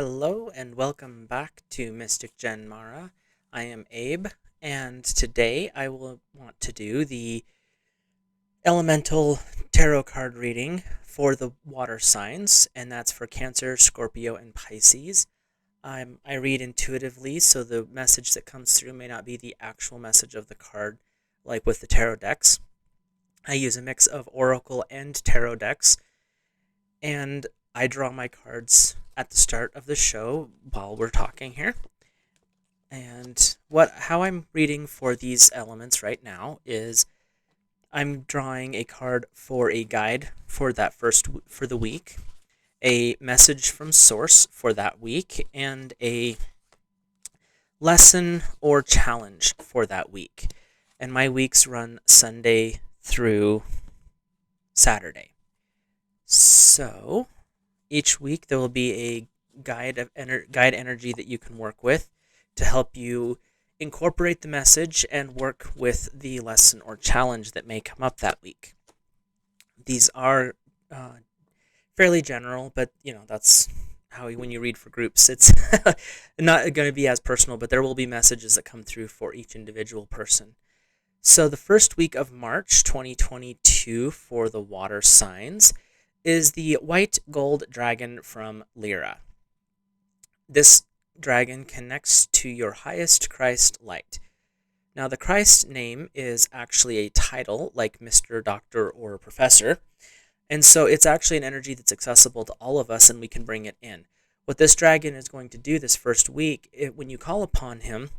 Hello and welcome back to Mystic Gen Mara. I am Abe, and today I will want to do the elemental tarot card reading for the water signs, and that's for Cancer, Scorpio, and Pisces. I read intuitively, so the message that comes through may not be the actual message of the card, like with the tarot decks. I use a mix of oracle and tarot decks, and I draw my cards at the start of the show while we're talking here. And how I'm reading for these elements right now is I'm drawing a card for a guide for the week, a message from source for that week, and a lesson or challenge for that week. And my weeks run Sunday through Saturday. So each week there will be a guide energy that you can work with to help you incorporate the message and work with the lesson or challenge that may come up that week. These are fairly general, but that's how when you read for groups, it's not going to be as personal, but there will be messages that come through for each individual person. So the first week of March 2022 for the water signs is the white gold dragon from Lyra. This dragon connects to your highest Christ light. Now, the Christ name is actually a title like Mr., Doctor, or Professor, and so it's actually an energy that's accessible to all of us, and we can bring it in. What this dragon is going to do this first week, when you call upon him,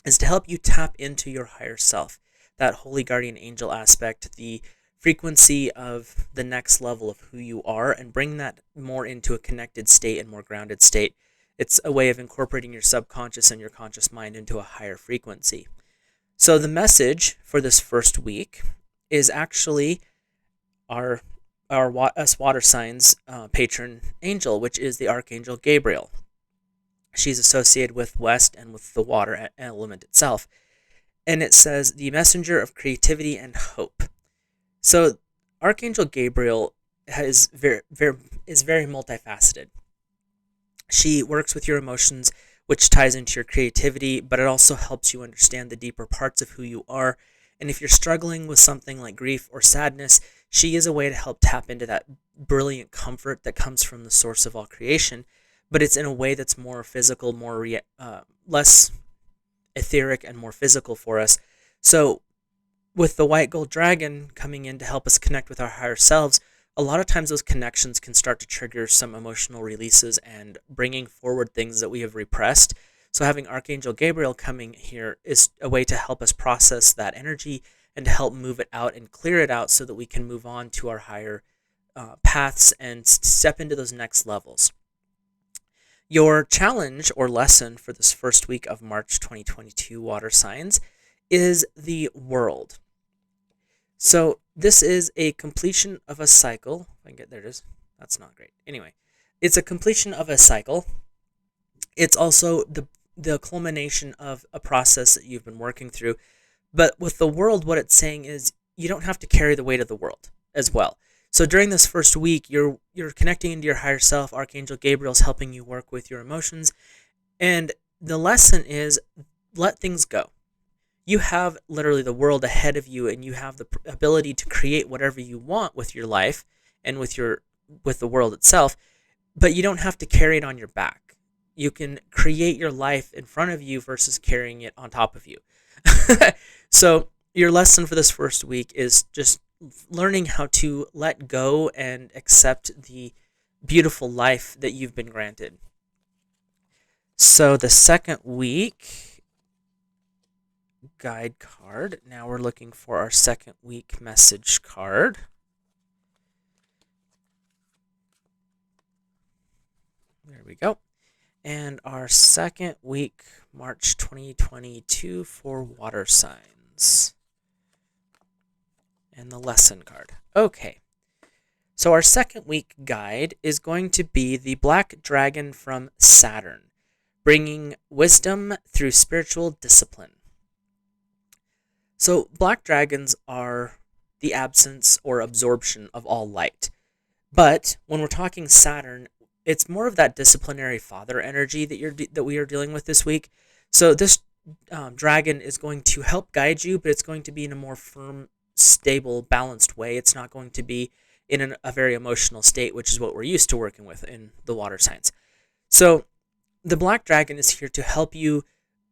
is to help you tap into your higher self, that holy guardian angel aspect, the frequency of the next level of who you are, and bring that more into a connected state and more grounded state. It's a way of incorporating your subconscious and your conscious mind into a higher frequency. So the message for this first week is actually us water signs patron angel, which is the Archangel Gabriel. She's associated with West and with the water element itself. And it says, the messenger of creativity and hope. So Archangel Gabriel is very multifaceted. She works with your emotions, which ties into your creativity, but it also helps you understand the deeper parts of who you are. And if you're struggling with something like grief or sadness, she is a way to help tap into that brilliant comfort that comes from the source of all creation, but it's in a way that's more physical, less etheric, and more physical for us. So with the white gold dragon coming in to help us connect with our higher selves, a lot of times those connections can start to trigger some emotional releases and bringing forward things that we have repressed. So having Archangel Gabriel coming here is a way to help us process that energy and to help move it out and clear it out so that we can move on to our higher paths and step into those next levels. Your challenge or lesson for this first week of March 2022 water signs is the world. So this is a completion of a cycle. If I can get there, it is. That's not great. Anyway, it's a completion of a cycle. It's also the culmination of a process that you've been working through. But with the world, what it's saying is you don't have to carry the weight of the world as well. So during this first week, you're connecting into your higher self. Archangel Gabriel's helping you work with your emotions. And the lesson is let things go. You have literally the world ahead of you, and you have the ability to create whatever you want with your life and with the world itself, but you don't have to carry it on your back. You can create your life in front of you versus carrying it on top of you. So your lesson for this first week is just learning how to let go and accept the beautiful life that you've been granted. So the second week guide card. Now we're looking for our second week message card. There we go. And our second week, March 2022 for water signs. And the lesson card. Okay. So our second week guide is going to be the Black Dragon from Saturn, bringing wisdom through spiritual discipline. So black dragons are the absence or absorption of all light. But when we're talking Saturn, it's more of that disciplinary father energy that we are dealing with this week. So this dragon is going to help guide you, but it's going to be in a more firm, stable, balanced way. It's not going to be in a very emotional state, which is what we're used to working with in the water signs. So the black dragon is here to help you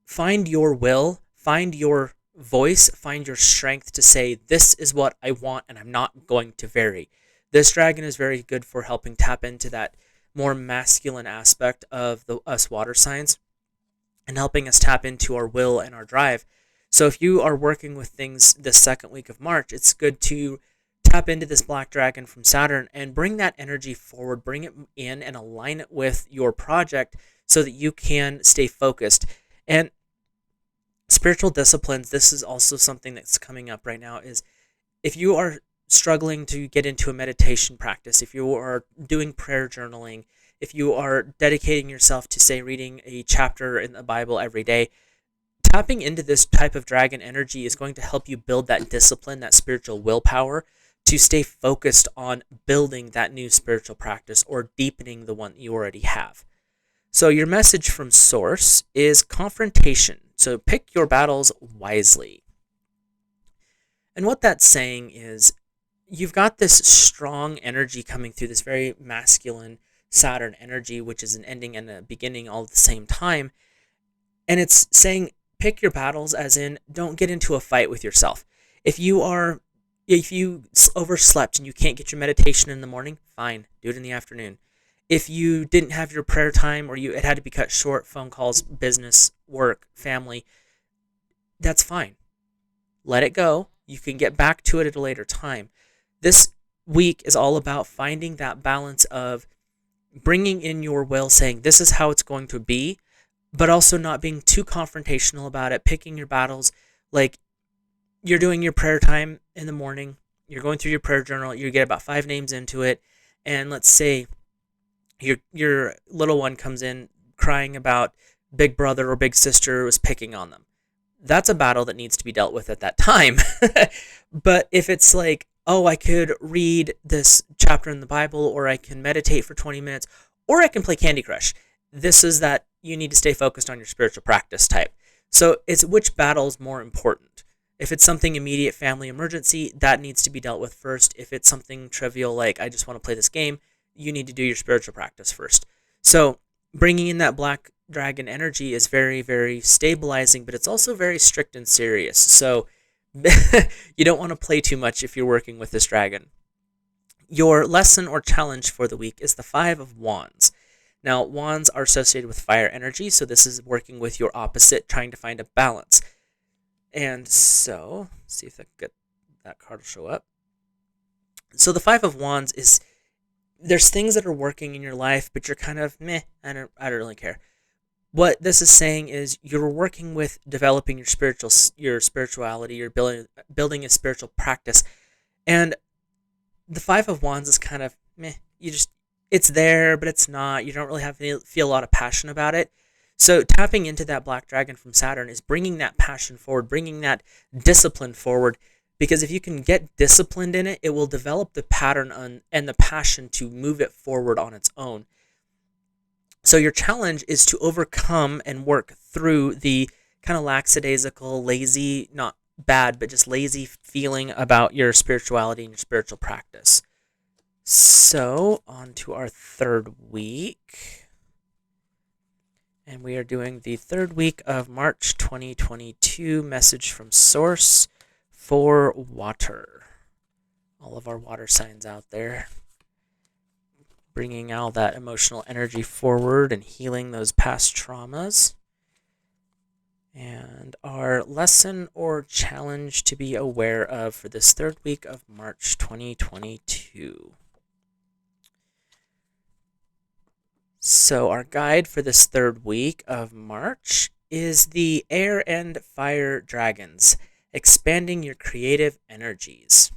find your will, find your voice, find your strength to say, this is what I want and I'm not going to vary. This dragon is very good for helping tap into that more masculine aspect of us water signs and helping us tap into our will and our drive. So if you are working with things this second week of March, it's good to tap into this black dragon from Saturn and bring that energy forward, bring it in and align it with your project so that you can stay focused. And spiritual disciplines, this is also something that's coming up right now, is if you are struggling to get into a meditation practice, if you are doing prayer journaling, if you are dedicating yourself to, say, reading a chapter in the Bible every day, tapping into this type of dragon energy is going to help you build that discipline, that spiritual willpower to stay focused on building that new spiritual practice or deepening the one you already have. So your message from Source is confrontation. So pick your battles wisely. And what that's saying is you've got this strong energy coming through, this very masculine Saturn energy, which is an ending and a beginning all at the same time. And it's saying pick your battles, as in don't get into a fight with yourself. If you overslept and you can't get your meditation in the morning, fine, do it in the afternoon. If you didn't have your prayer time or it had to be cut short, phone calls, business, work, family, that's fine. Let it go. You can get back to it at a later time. This week is all about finding that balance of bringing in your will, saying this is how it's going to be, but also not being too confrontational about it, picking your battles. Like you're doing your prayer time in the morning, you're going through your prayer journal, you get about 5 names into it, and let's say your little one comes in crying about big brother or big sister was picking on them. That's a battle that needs to be dealt with at that time. But if it's like, oh, I could read this chapter in the Bible, or I can meditate for 20 minutes, or I can play Candy Crush. This is that you need to stay focused on your spiritual practice type. So it's which battle is more important. If it's something immediate, family emergency, that needs to be dealt with first. If it's something trivial like I just want to play this game, you need to do your spiritual practice first. So bringing in that black dragon energy is very, very stabilizing, but it's also very strict and serious. So you don't want to play too much if you're working with this dragon. Your lesson or challenge for the week is the 5 of Wands. Now, wands are associated with fire energy, so this is working with your opposite, trying to find a balance. And so, let's see if that card will show up. So the 5 of Wands is, there's things that are working in your life, but you're kind of, meh, I don't really care. What this is saying is you're working with developing your spirituality, you're building a spiritual practice. And the 5 of Wands is kind of, meh, it's there, but it's not. You don't really feel a lot of passion about it. So tapping into that black dragon from Saturn is bringing that passion forward, bringing that discipline forward. Because if you can get disciplined in it, it will develop the pattern and the passion to move it forward on its own. So your challenge is to overcome and work through the kind of lackadaisical, lazy, not bad, but just lazy feeling about your spirituality and your spiritual practice. So on to our 3rd week. And we are doing the 3rd week of March 2022, message from Source for water. All of our water signs out there. Bringing all that emotional energy forward and healing those past traumas. And our lesson or challenge to be aware of for this 3rd week of March 2022. So our guide for this 3rd week of March is the Air and Fire Dragons, expanding your creative energies.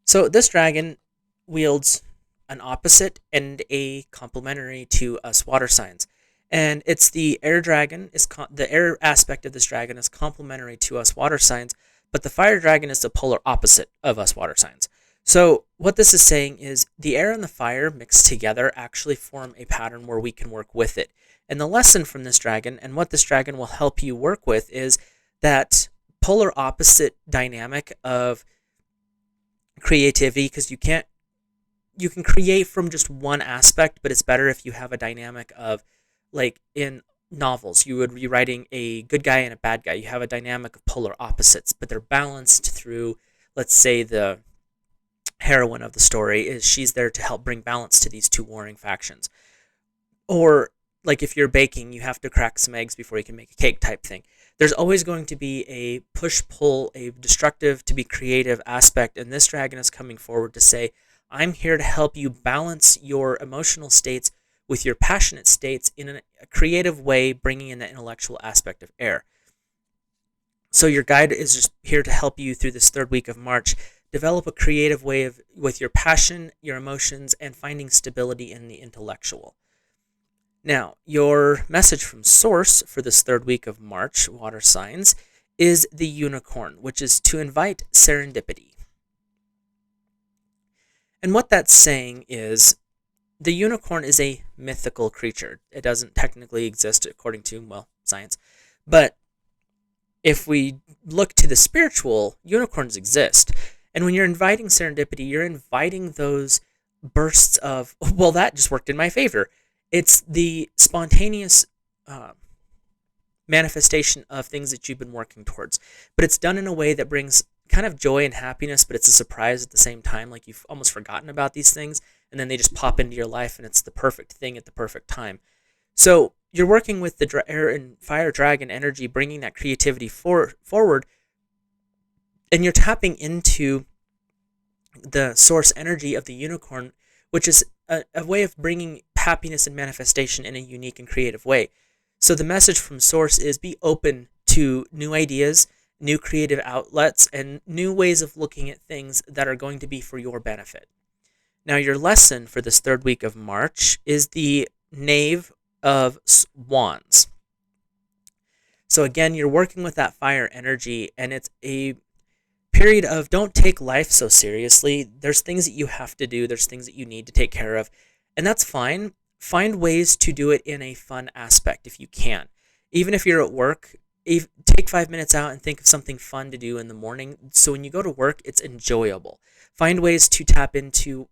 So this dragon wields an opposite and a complementary to us water signs. And it's the air dragon, the air aspect of this dragon is complementary to us water signs, but the fire dragon is the polar opposite of us water signs. So what this is saying is the air and the fire mixed together actually form a pattern where we can work with it. And the lesson from this dragon and what this dragon will help you work with is that polar opposite dynamic of creativity, because you can create from just one aspect, but it's better if you have a dynamic of, like in novels, you would be writing a good guy and a bad guy. You have a dynamic of polar opposites, but they're balanced through, let's say, the heroine of the story is she's there to help bring balance to these two warring factions. Or like if you're baking, you have to crack some eggs before you can make a cake type thing. There's always going to be a push-pull, a destructive to be creative aspect, and this dragon is coming forward to say, I'm here to help you balance your emotional states with your passionate states in a creative way, bringing in the intellectual aspect of air. So your guide is just here to help you through this third week of March develop a creative way of with your passion, your emotions, and finding stability in the intellectual. Now, your message from Source for this third week of March, water signs, is the unicorn, which is to invite serendipity. And what that's saying is the unicorn is a mythical creature. It doesn't technically exist according to, well, science. But if we look to the spiritual, unicorns exist. And when you're inviting serendipity, you're inviting those bursts of, well, that just worked in my favor. It's the spontaneous manifestation of things that you've been working towards. But it's done in a way that brings kind of joy and happiness, but it's a surprise at the same time. Like you've almost forgotten about these things, and then they just pop into your life, and it's the perfect thing at the perfect time. So you're working with the air and fire dragon energy, bringing that creativity forward, and you're tapping into the source energy of the unicorn, which is a way of bringing happiness and manifestation in a unique and creative way. So the message from Source is be open to new ideas, new creative outlets, and new ways of looking at things that are going to be for your benefit. Now, your lesson for this third week of March is the Knave of Wands. So again, you're working with that fire energy, and it's a period of don't take life so seriously. There's things that you have to do. There's things that you need to take care of, and that's fine. Find ways to do it in a fun aspect if you can. Even if you're at work, take 5 minutes out and think of something fun to do in the morning. So when you go to work, it's enjoyable. Find ways to tap into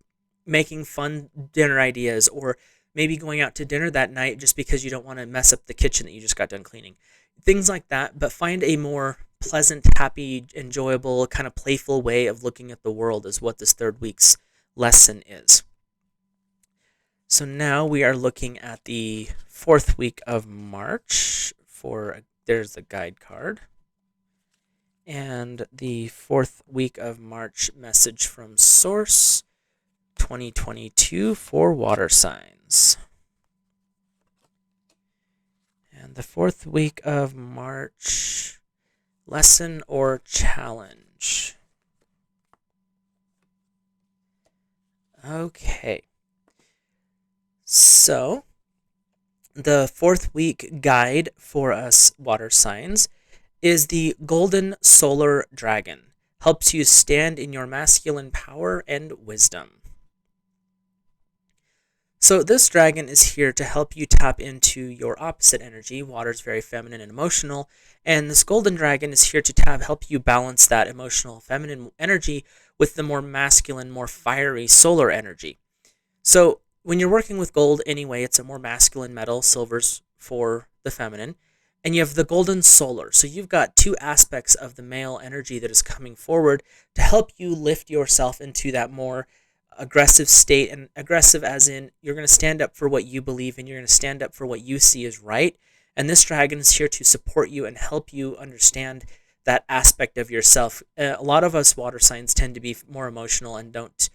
making fun dinner ideas, or maybe going out to dinner that night just because you don't want to mess up the kitchen that you just got done cleaning. Things like that, but find a more pleasant, happy, enjoyable, kind of playful way of looking at the world is what this third week's lesson is. So now we are looking at the fourth week of March there's the guide card. And the fourth week of March message from Source 2022 for water signs. And the fourth week of March, lesson or challenge. Okay. So, the fourth week guide for us water signs is the Golden Solar Dragon. Helps you stand in your masculine power and wisdom. So this dragon is here to help you tap into your opposite energy. Water is very feminine and emotional, and this golden dragon is here to help you balance that emotional feminine energy with the more masculine, more fiery solar energy. So when you're working with gold anyway, it's a more masculine metal, silver's for the feminine, and you have the golden solar. So you've got two aspects of the male energy that is coming forward to help you lift yourself into that more aggressive state, and aggressive as in you're going to stand up for what you believe in, you're going to stand up for what you see is right, and this dragon is here to support you and help you understand that aspect of yourself. A lot of us water signs tend to be more emotional and don't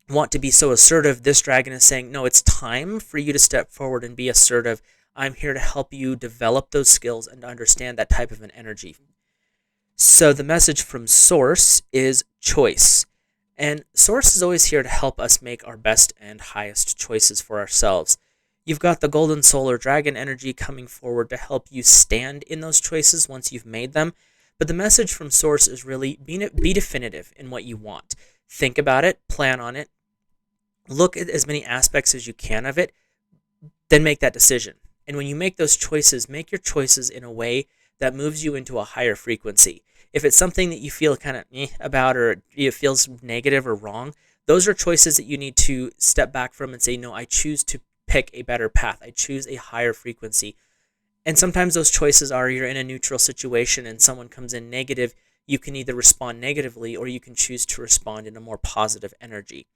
want to be so assertive. This dragon is saying, no, it's time for you to step forward and be assertive. I'm here to help you develop those skills and understand that type of an energy. So the message from Source is choice. And Source is always here to help us make our best and highest choices for ourselves. You've got the Golden Solar Dragon energy coming forward to help you stand in those choices once you've made them. But the message from Source is really be definitive in what you want. Think about it, plan on it, look at as many aspects as you can of it, then make that decision. And when you make those choices, make your choices in a way that moves you into a higher frequency. If it's something that you feel kind of about, or it feels negative or wrong, those are choices that you need to step back from and say, no, I choose to pick a better path. I choose a higher frequency. And sometimes those choices are, you're in a neutral situation and someone comes in negative, you can either respond negatively or you can choose to respond in a more positive energy.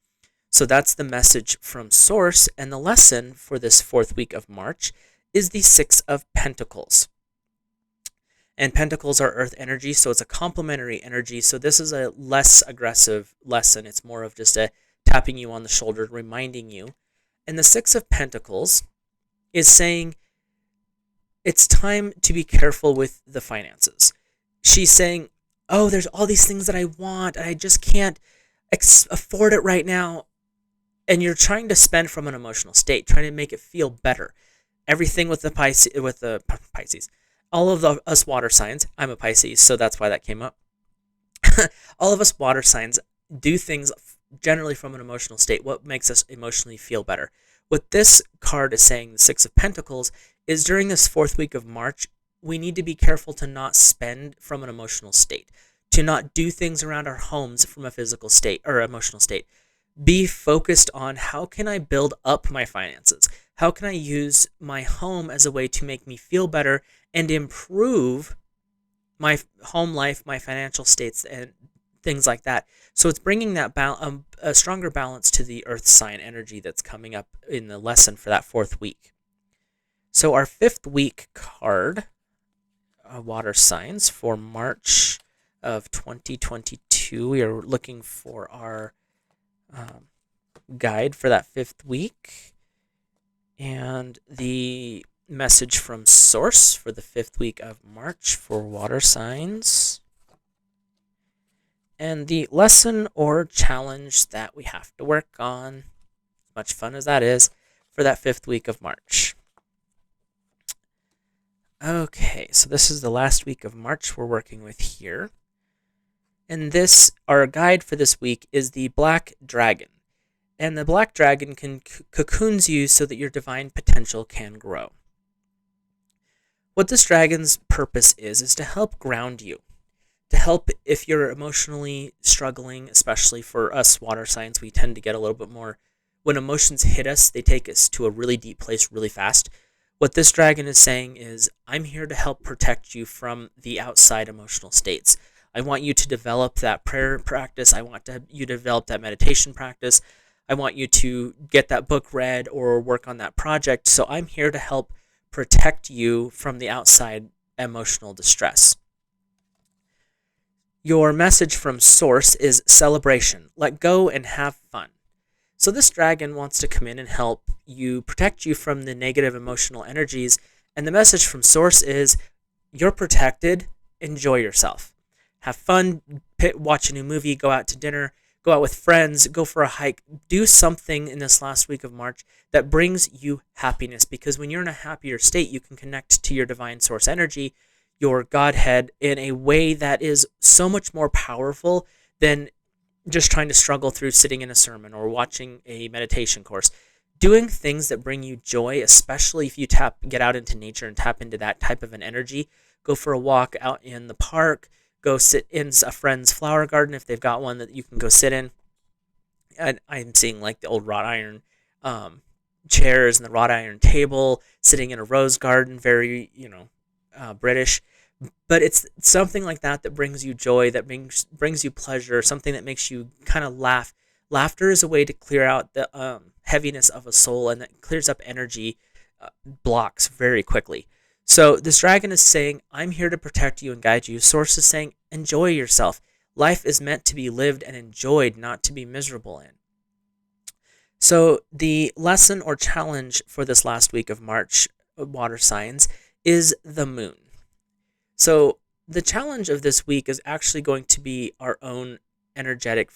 So that's the message from Source, and the lesson for this fourth week of March is the Six of Pentacles. And Pentacles are earth energy, so it's a complementary energy. So this is a less aggressive lesson. It's more of just a tapping you on the shoulder, reminding you. And the Six of Pentacles is saying it's time to be careful with the finances. She's saying, oh, there's all these things that I want, and I just can't afford it right now. And you're trying to spend from an emotional state, trying to make it feel better. Everything with the Pisces, all of us water signs. I'm a Pisces, so that's why that came up. All of us water signs do things generally from an emotional state. What makes us emotionally feel better? What this card is saying, the Six of Pentacles, is during this fourth week of March, we need to be careful to not spend from an emotional state, to not do things around our homes from a physical state or emotional state. Be focused on, how can I build up my finances? How can I use my home as a way to make me feel better and improve my home life, my financial states, and things like that. So it's bringing that a stronger balance to the earth sign energy that's coming up in the lesson for that fourth week. So our fifth week card, water signs for March of 2022. We are looking for our guide for that fifth week, and the message from Source for the fifth week of March for water signs, and the lesson or challenge that we have to work on, as much fun as that is, for that fifth week of March. Okay, so this is the last week of March we're working with here. And our guide for this week is the Black Dragon. And the Black Dragon cocoons you so that your divine potential can grow. What this dragon's purpose is to help ground you. To help if you're emotionally struggling, especially for us water signs, we tend to get a little bit more, when emotions hit us, they take us to a really deep place really fast. What this dragon is saying is, I'm here to help protect you from the outside emotional states. I want you to develop that prayer practice. I want you to develop that meditation practice. I want you to get that book read or work on that project. So I'm here to help protect you from the outside emotional distress. Your message from Source is celebration. Let go and have fun. So this dragon wants to come in and help you, protect you from the negative emotional energies. And the message from Source is, you're protected. Enjoy yourself. Have fun. Watch a new movie. Go out to dinner. Go out with friends. Go for a hike. Do something in this last week of March that brings you happiness. Because when you're in a happier state, you can connect to your divine source energy, your Godhead, in a way that is so much more powerful than just trying to struggle through sitting in a sermon or watching a meditation course. Doing things that bring you joy, especially if you get out into nature and tap into that type of an energy. Go for a walk out in the park. Go sit in a friend's flower garden if they've got one that you can go sit in. And I'm seeing like the old wrought iron chairs and the wrought iron table, sitting in a rose garden, very, British. But it's something like that that brings you joy, that brings you pleasure, something that makes you kind of laugh. Laughter is a way to clear out the heaviness of a soul, and that clears up energy blocks very quickly. So this dragon is saying, I'm here to protect you and guide you. Source is saying, enjoy yourself. Life is meant to be lived and enjoyed, not to be miserable in. So the lesson or challenge for this last week of March, water signs, is the moon. So the challenge of this week is actually going to be our own energetic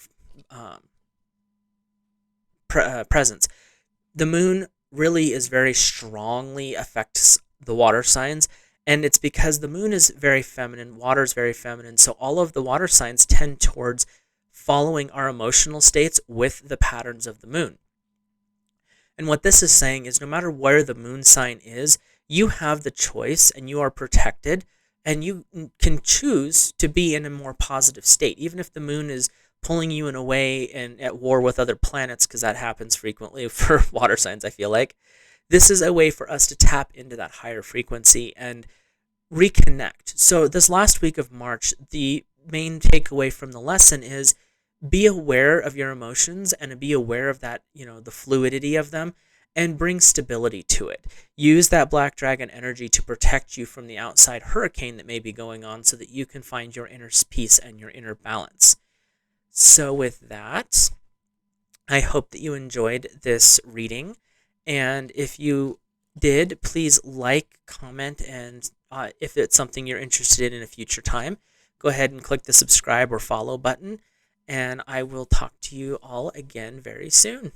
presence. The moon really is very strongly affects the water signs, and it's because the moon is very feminine, water is very feminine, so all of the water signs tend towards following our emotional states with the patterns of the moon. And what this is saying is no matter where the moon sign is, you have the choice and you are protected, and you can choose to be in a more positive state. Even if the moon is pulling you in a way and at war with other planets, because that happens frequently for water signs, I feel like. This is a way for us to tap into that higher frequency and reconnect. So this last week of March, the main takeaway from the lesson is be aware of your emotions and be aware of that, the fluidity of them, and bring stability to it. Use that black dragon energy to protect you from the outside hurricane that may be going on so that you can find your inner peace and your inner balance. So with that, I hope that you enjoyed this reading. And if you did, please like, comment, and if it's something you're interested in a future time, go ahead and click the subscribe or follow button. And I will talk to you all again very soon.